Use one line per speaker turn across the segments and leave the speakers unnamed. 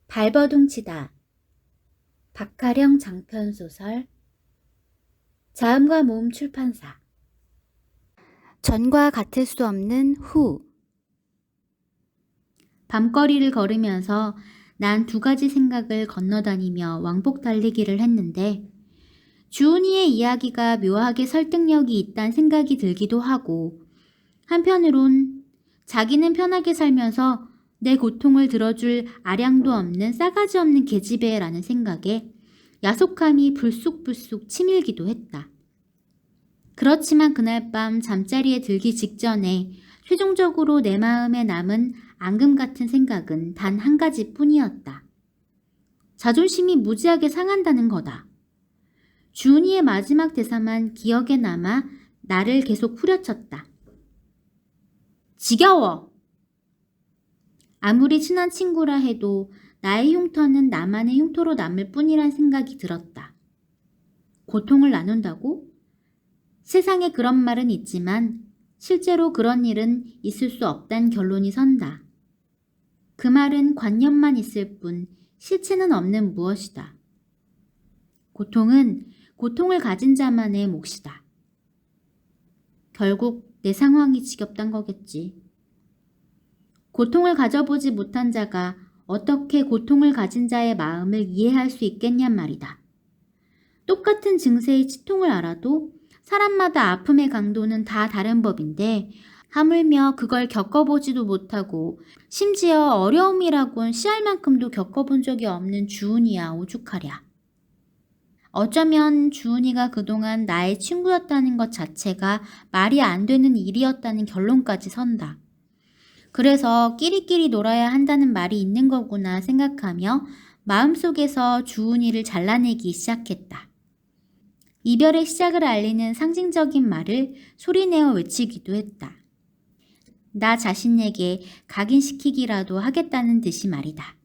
발버둥치다. 박하령 장편소설. 자음과 모음 출판사. 전과 같을 수 없는 후. 밤거리를 걸으면서 난 두 가지 생각을 건너다니며 왕복 달리기를 했는데, 주은이의 이야기가 묘하게 설득력이 있다는 생각이 들기도 하고, 한편으론 자기는 편하게 살면서 내 고통을 들어줄 아량도 없는 싸가지 없는 계집애라는 생각에 야속함이 불쑥불쑥 치밀기도 했다. 그렇지만 그날 밤 잠자리에 들기 직전에 최종적으로 내 마음에 남은 앙금 같은 생각은 단 한 가지뿐이었다. 자존심이 무지하게 상한다는 거다. 주은이의 마지막 대사만 기억에 남아 나를 계속 후려쳤다. 지겨워! 아무리 친한 친구라 해도 나의 흉터는 나만의 흉터로 남을 뿐이란 생각이 들었다. 고통을 나눈다고? 세상에 그런 말은 있지만 실제로 그런 일은 있을 수 없단 결론이 선다. 그 말은 관념만 있을 뿐 실체는 없는 무엇이다. 고통은 고통을 가진 자만의 몫이다. 결국 내 상황이 지겹단 거겠지. 고통을 가져보지 못한 자가 어떻게 고통을 가진 자의 마음을 이해할 수 있겠냔 말이다. 똑같은 증세의 치통을 알아도 사람마다 아픔의 강도는 다 다른 법인데, 하물며 그걸 겪어보지도 못하고 심지어 어려움이라곤 씨알 만큼도 겪어본 적이 없는 주은이야 오죽하랴. 어쩌면 주은이가 그동안 나의 친구였다는 것 자체가 말이 안 되는 일이었다는 결론까지 선다. 그래서 끼리끼리 놀아야 한다는 말이 있는 거구나 생각하며 마음속에서 주은이를 잘라내기 시작했다. 이별의 시작을 알리는 상징적인 말을 소리내어 외치기도 했다. 나 자신에게 각인시키기라도 하겠다는 듯이 말이다.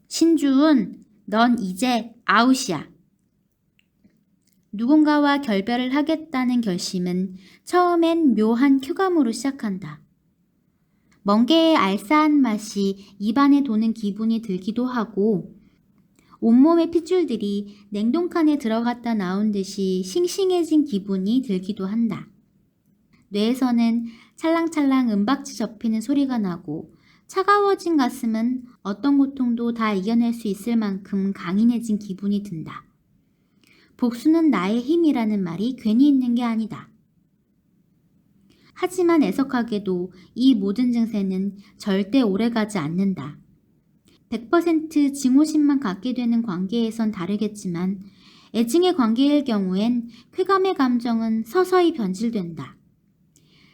신주은, 넌 이제 아웃이야. 누군가와 결별을 하겠다는 결심은 처음엔 묘한 쾌감으로 시작한다. 멍게의 알싸한 맛이 입안에 도는 기분이 들기도 하고, 온몸의 핏줄들이 냉동칸에 들어갔다 나온 듯이 싱싱해진 기분이 들기도 한다. 뇌에서는 찰랑찰랑 은박지 접히는 소리가 나고, 차가워진 가슴은 어떤 고통도 다 이겨낼 수 있을 만큼 강인해진 기분이 든다. 복수는 나의 힘이라는 말이 괜히 있는 게 아니다. 하지만 애석하게도 이 모든 증세는 절대 오래가지 않는다. 100% 증오심만 갖게 되는 관계에선 다르겠지만 애증의 관계일 경우엔 쾌감의 감정은 서서히 변질된다.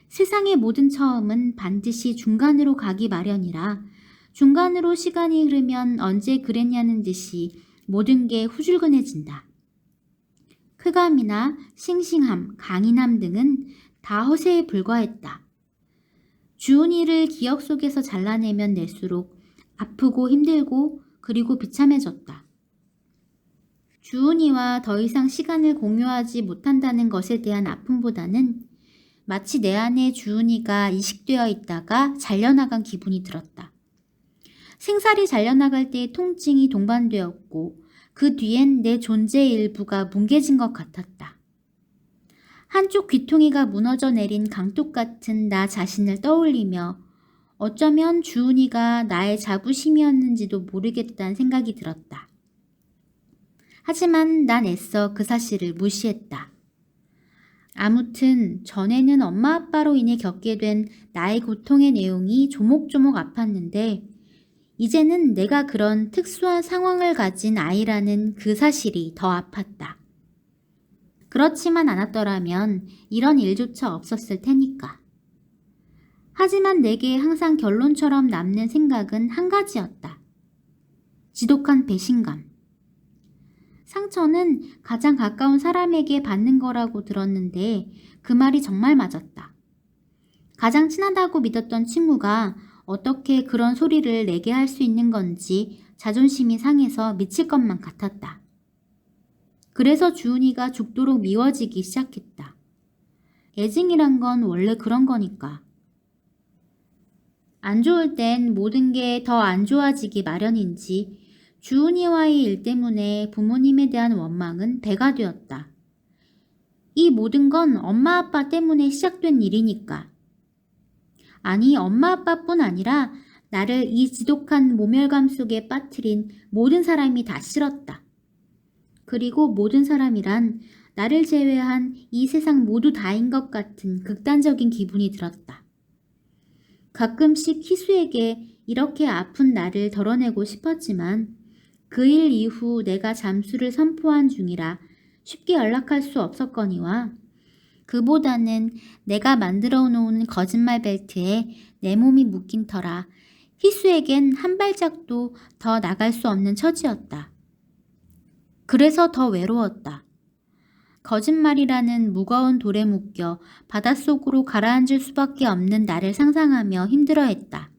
세상의 모든 처음은 반드시 중간으로 가기 마련이라 중간으로 시간이 흐르면 언제 그랬냐는 듯이 모든 게 후줄근해진다. 쾌감이나 싱싱함, 강인함 등은 다 허세에 불과했다. 주은이를 기억 속에서 잘라내면 낼수록 아프고 힘들고 그리고 비참해졌다. 주은이와 더 이상 시간을 공유하지 못한다는 것에 대한 아픔보다는 마치 내 안에 주은이가 이식되어 있다가 잘려나간 기분이 들었다. 생살이 잘려나갈 때의 통증이 동반되었고 그 뒤엔 내 존재의 일부가 뭉개진 것 같았다. 한쪽 귀퉁이가 무너져 내린 강둑 같은 나 자신을 떠올리며 어쩌면 주은이가 나의 자부심이었는지도 모르겠다는 생각이 들었다. 하지만 난 애써 그 사실을 무시했다. 아무튼 전에는 엄마 아빠로 인해 겪게 된 나의 고통의 내용이 조목조목 아팠는데 이제는 내가 그런 특수한 상황을 가진 아이라는 그 사실이 더 아팠다. 그렇지만 않았더라면 이런 일조차 없었을 테니까. 하지만 내게 항상 결론처럼 남는 생각은 한 가지였다. 지독한 배신감. 상처는 가장 가까운 사람에게 받는 거라고 들었는데 그 말이 정말 맞았다. 가장 친하다고 믿었던 친구가 어떻게 그런 소리를 내게 할 수 있는 건지 자존심이 상해서 미칠 것만 같았다. 그래서 주은이가 죽도록 미워지기 시작했다. 애증이란 건 원래 그런 거니까. 안 좋을 땐 모든 게 더 안 좋아지기 마련인지 주은이와의 일 때문에 부모님에 대한 원망은 배가 되었다. 이 모든 건 엄마 아빠 때문에 시작된 일이니까. 아니, 엄마 아빠뿐 아니라 나를 이 지독한 모멸감 속에 빠뜨린 모든 사람이 다 싫었다. 그리고 모든 사람이란 나를 제외한 이 세상 모두 다인 것 같은 극단적인 기분이 들었다. 가끔씩 희수에게 이렇게 아픈 나를 덜어내고 싶었지만 그 일 이후 내가 잠수를 선포한 중이라 쉽게 연락할 수 없었거니와 그보다는 내가 만들어 놓은 거짓말 벨트에 내 몸이 묶인 터라 희수에겐 한 발짝도 더 나갈 수 없는 처지였다. 그래서 더 외로웠다. 거짓말이라는 무거운 돌에 묶여 바닷속으로 가라앉을 수밖에 없는 나를 상상하며 힘들어했다.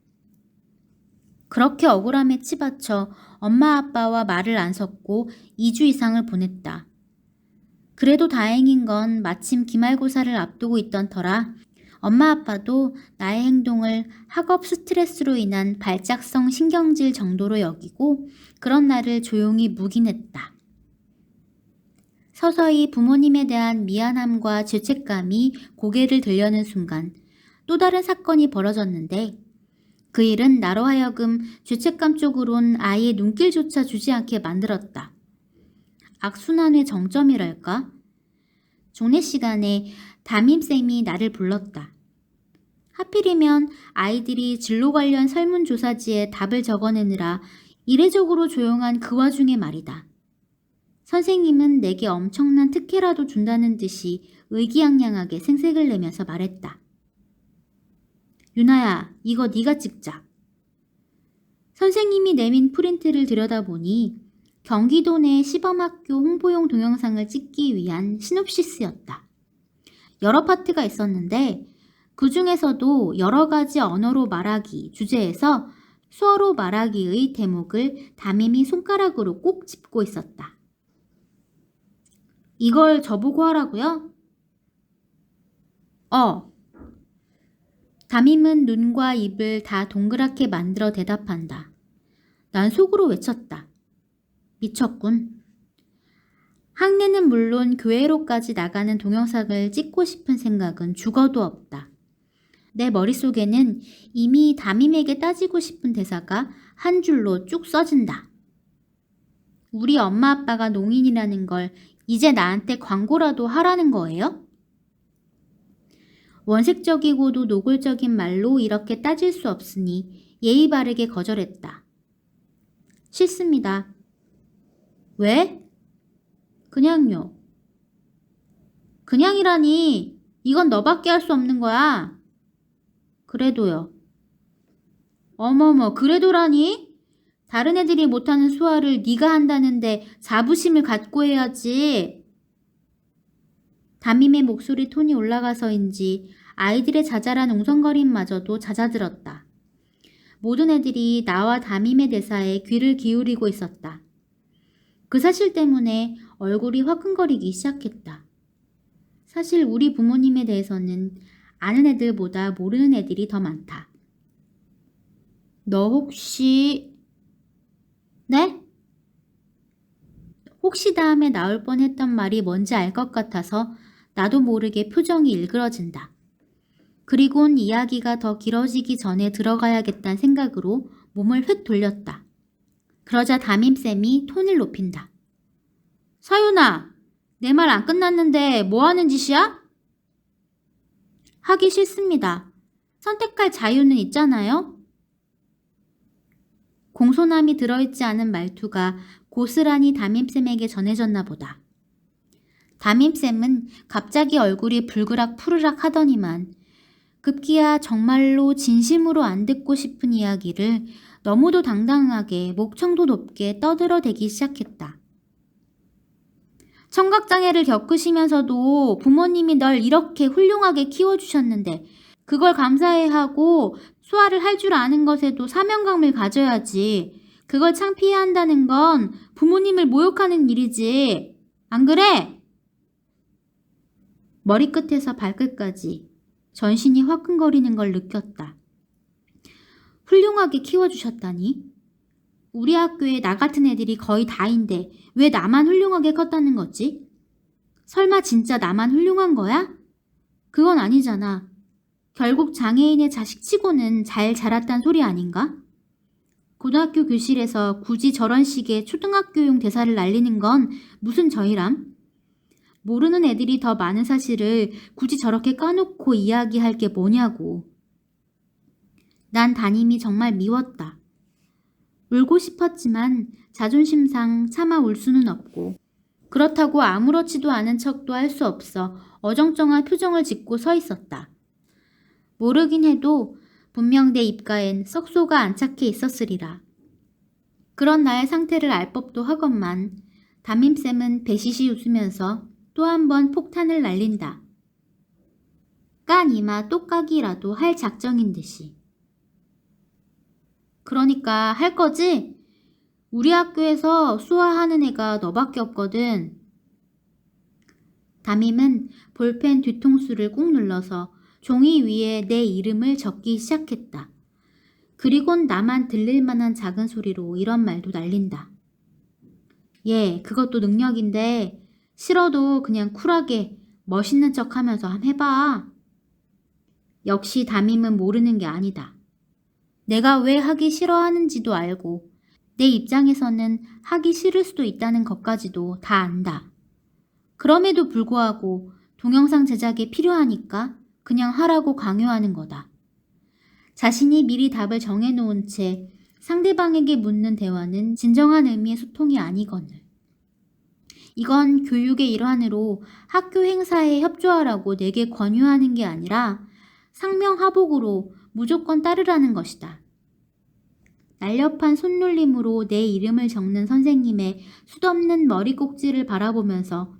그렇게 억울함에 치받쳐 엄마 아빠와 말을 안 섞고 2주 이상을 보냈다. 그래도 다행인 건 마침 기말고사를 앞두고 있던 터라 엄마 아빠도 나의 행동을 학업 스트레스로 인한 발작성 신경질 정도로 여기고 그런 나를 조용히 묵인했다. 서서히 부모님에 대한 미안함과 죄책감이 고개를 들려는 순간 또 다른 사건이 벌어졌는데 그 일은 나로 하여금 죄책감 쪽으론 아예 눈길조차 주지 않게 만들었다. 악순환의 정점이랄까? 종례 시간에 담임쌤이 나를 불렀다. 하필이면 아이들이 진로 관련 설문조사지에 답을 적어내느라 이례적으로 조용한 그 와중에 말이다. 선생님은 내게 엄청난 특혜라도 준다는 듯이 의기양양하게 생색을 내면서 말했다. 유나야, 이거 네가 찍자. 선생님이 내민 프린트를 들여다보니 경기도 내 시범학교 홍보용 동영상을 찍기 위한 시놉시스였다. 여러 파트가 있었는데 그 중에서도 여러 가지 언어로 말하기 주제에서 수어로 말하기의 대목을 담임이 손가락으로 꼭 짚고 있었다. 이걸 저보고 하라고요? 담임은 눈과 입을 다 동그랗게 만들어 대답한다. 난 속으로 외쳤다. 미쳤군. 학내는 물론 교회로까지 나가는 동영상을 찍고 싶은 생각은 죽어도 없다. 내 머릿속에는 이미 담임에게 따지고 싶은 대사가 한 줄로 쭉 써진다. 우리 엄마 아빠가 농인이라는 걸 이제 나한테 광고라도 하라는 거예요? 원색적이고도 노골적인 말로 이렇게 따질 수 없으니 예의 바르게 거절했다. 싫습니다. 왜? 그냥요. 그냥이라니, 이건 너밖에 할 수 없는 거야. 그래도요. 어머머, 그래도라니? 다른 애들이 못하는 수화를 네가 한다는데 자부심을 갖고 해야지. 담임의 목소리 톤이 올라가서인지 아이들의 자잘한 웅성거림마저도 잦아들었다. 모든 애들이 나와 담임의 대사에 귀를 기울이고 있었다. 그 사실 때문에 얼굴이 화끈거리기 시작했다. 사실 우리 부모님에 대해서는 아는 애들보다 모르는 애들이 더 많다. 너 혹시... 네? 혹시 다음에 나올 뻔했던 말이 뭔지 알 것 같아서 나도 모르게 표정이 일그러진다. 그리곤 이야기가 더 길어지기 전에 들어가야겠다는 생각으로 몸을 휙 돌렸다. 그러자 담임쌤이 톤을 높인다. 서윤아, 내 말 안 끝났는데 뭐 하는 짓이야? 하기 싫습니다. 선택할 자유는 있잖아요? 공손함이 들어있지 않은 말투가 고스란히 담임쌤에게 전해졌나 보다. 담임쌤은 갑자기 얼굴이 불그락 푸르락 하더니만 급기야 정말로 진심으로 안 듣고 싶은 이야기를 너무도 당당하게 목청도 높게 떠들어대기 시작했다. 청각장애를 겪으시면서도 부모님이 널 이렇게 훌륭하게 키워주셨는데 그걸 감사해하고 수화를 할 줄 아는 것에도 사명감을 가져야지. 그걸 창피해야 한다는 건 부모님을 모욕하는 일이지. 안 그래? 머리끝에서 발끝까지 전신이 화끈거리는 걸 느꼈다. 훌륭하게 키워주셨다니? 우리 학교에 나 같은 애들이 거의 다인데 왜 나만 훌륭하게 컸다는 거지? 설마 진짜 나만 훌륭한 거야? 그건 아니잖아. 결국 장애인의 자식치고는 잘 자랐단 소리 아닌가? 고등학교 교실에서 굳이 저런 식의 초등학교용 대사를 날리는 건 무슨 저희람? 모르는 애들이 더 많은 사실을 굳이 저렇게 까놓고 이야기할 게 뭐냐고. 난 담임이 정말 미웠다. 울고 싶었지만 자존심상 차마 울 수는 없고, 그렇다고 아무렇지도 않은 척도 할 수 없어 어정쩡한 표정을 짓고 서 있었다. 모르긴 해도 분명 내 입가엔 썩소가 안착해 있었으리라. 그런 나의 상태를 알 법도 하건만 담임쌤은 배시시 웃으면서 또 한 번 폭탄을 날린다. 깐 이마 똑까기라도 할 작정인 듯이. 그러니까 할 거지? 우리 학교에서 수화하는 애가 너밖에 없거든. 담임은 볼펜 뒤통수를 꾹 눌러서 종이 위에 내 이름을 적기 시작했다. 그리곤 나만 들릴 만한 작은 소리로 이런 말도 날린다. 예, 그것도 능력인데 싫어도 그냥 쿨하게 멋있는 척 하면서 한번 해봐. 역시 담임은 모르는 게 아니다. 내가 왜 하기 싫어하는지도 알고 내 입장에서는 하기 싫을 수도 있다는 것까지도 다 안다. 그럼에도 불구하고 동영상 제작에 필요하니까 그냥 하라고 강요하는 거다. 자신이 미리 답을 정해놓은 채 상대방에게 묻는 대화는 진정한 의미의 소통이 아니거늘. 이건 교육의 일환으로 학교 행사에 협조하라고 내게 권유하는 게 아니라 상명하복으로 무조건 따르라는 것이다. 날렵한 손놀림으로 내 이름을 적는 선생님의 숱없는 머리 꼭지를 바라보면서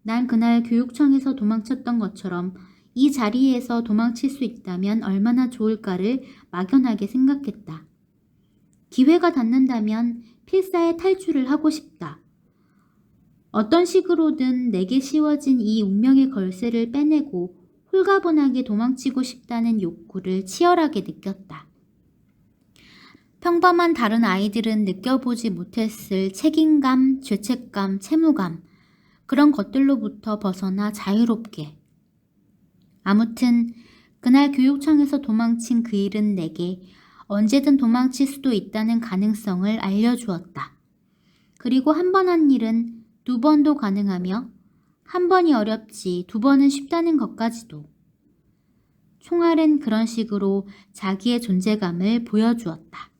난 그날 교육청에서 도망쳤던 것처럼 이 자리에서 도망칠 수 있다면 얼마나 좋을까를 막연하게 생각했다. 기회가 닿는다면 필사의 탈출을 하고 싶다. 어떤 식으로든 내게 씌워진 이 운명의 걸쇠를 빼내고 홀가분하게 도망치고 싶다는 욕구를 치열하게 느꼈다. 평범한 다른 아이들은 느껴보지 못했을 책임감, 죄책감, 채무감, 그런 것들로부터 벗어나 자유롭게. 아무튼 그날 교육청에서 도망친 그 일은 내게 언제든 도망칠 수도 있다는 가능성을 알려주었다. 그리고 한 번 한 일은 두 번도 가능하며 한 번이 어렵지 두 번은 쉽다는 것까지도. 총알은 그런 식으로 자기의 존재감을 보여주었다.